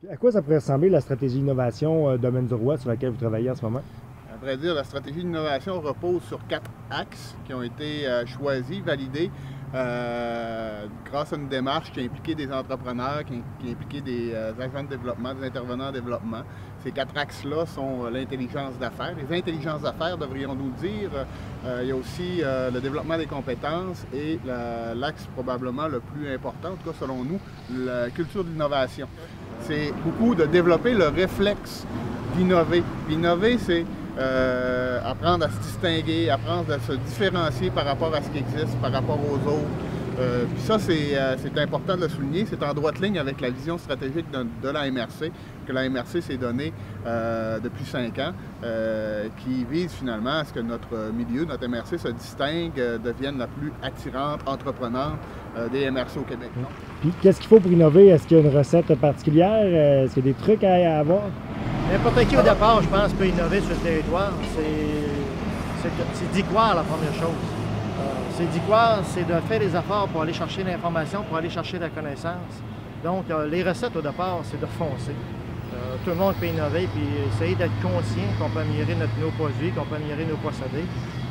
À quoi ça pourrait ressembler la stratégie innovation domaine du roi sur laquelle vous travaillez en ce moment? À vrai dire, la stratégie d'innovation repose sur 4 axes qui ont été choisis, validés grâce à une démarche qui a impliqué des entrepreneurs, qui a impliqué des agents de développement, des intervenants en développement. Ces 4 axes-là sont l'intelligence d'affaires. Les intelligences d'affaires, devrions-nous dire. Il y a aussi le développement des compétences et l'axe probablement le plus important, en tout cas selon nous, la culture de l'innovation. C'est beaucoup de développer le réflexe d'innover. Innover, c'est apprendre à se distinguer, apprendre à se différencier par rapport à ce qui existe, par rapport aux autres. Puis ça, c'est important de le souligner. C'est en droite ligne avec la vision stratégique de la MRC, que la MRC s'est donnée depuis 5 ans, qui vise finalement à ce que notre milieu, notre MRC, se distingue, devienne la plus attirante, entreprenante des MRC au Québec. Puis qu'est-ce qu'il faut pour innover? Est-ce qu'il y a une recette particulière? Est-ce qu'il y a des trucs à avoir? N'importe qui au départ, je pense, peut innover sur le territoire. C'est d'y croire la première chose. C'est d'y croire, c'est de faire des efforts pour aller chercher l'information, pour aller chercher la connaissance. Donc, les recettes au départ, c'est de foncer. Tout le monde peut innover, puis essayer d'être conscient qu'on peut améliorer nos produits, qu'on peut améliorer nos procédés.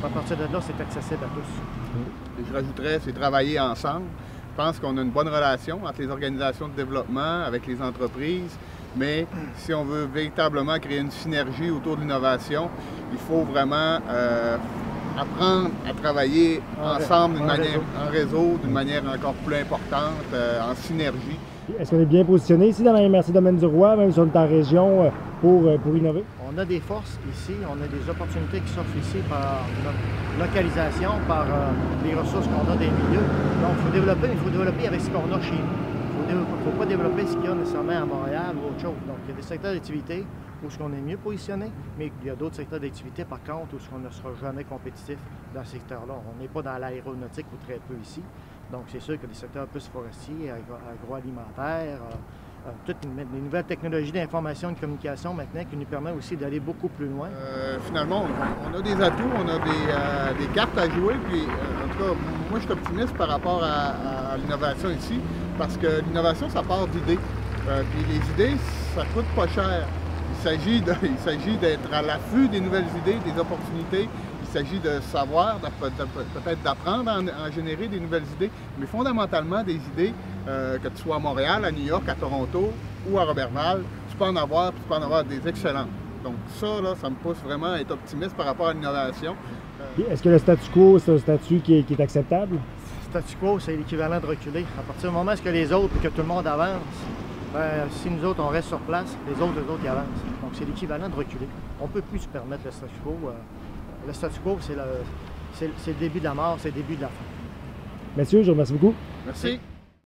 À partir de là, c'est accessible à tous. Et je rajouterais, c'est travailler ensemble. Je pense qu'on a une bonne relation entre les organisations de développement, avec les entreprises, mais si on veut véritablement créer une synergie autour de l'innovation, il faut vraiment apprendre à travailler ensemble en réseau, d'une manière encore plus importante, en synergie. Est-ce qu'on est bien positionné ici dans la MRC Domaine du Roi, même si on est en région, pour innover? On a des forces ici, on a des opportunités qui s'offrent ici par notre localisation, par les ressources qu'on a des milieux. Donc, il faut développer, mais il faut développer avec ce qu'on a chez nous. Il ne faut pas développer ce qu'il y a nécessairement à Montréal ou autre chose. Donc, il y a des secteurs d'activité où on est mieux positionné, mais il y a d'autres secteurs d'activité, par contre, où on ne sera jamais compétitif dans ce secteur-là. On n'est pas dans l'aéronautique ou très peu ici. Donc, c'est sûr que des secteurs plus forestiers, agroalimentaires, toutes les nouvelles technologies d'information et de communication maintenant qui nous permettent aussi d'aller beaucoup plus loin. Finalement, on a des atouts, on a des cartes à jouer. Puis, en tout cas, moi, je suis optimiste par rapport à l'innovation ici, parce que l'innovation, ça part d'idées. Puis les idées, ça coûte pas cher. Il s'agit d'être à l'affût des nouvelles idées, des opportunités. Il s'agit de savoir, peut-être d'apprendre à en générer des nouvelles idées, mais fondamentalement des idées, que tu sois à Montréal, à New York, à Toronto ou à Roberval, tu peux en avoir, puis tu peux en avoir des excellentes. Donc ça, là, ça me pousse vraiment à être optimiste par rapport à l'innovation. Est-ce que le statu quo, c'est un statut qui est acceptable? Le statu quo, c'est l'équivalent de reculer. À partir du moment où les autres, et que tout le monde avance, bien, si nous autres, on reste sur place, les autres, ils avancent. Donc c'est l'équivalent de reculer. On ne peut plus se permettre le statu quo. Le statu quo, c'est le début de la mort, c'est le début de la fin. Messieurs, je vous remercie beaucoup. Merci.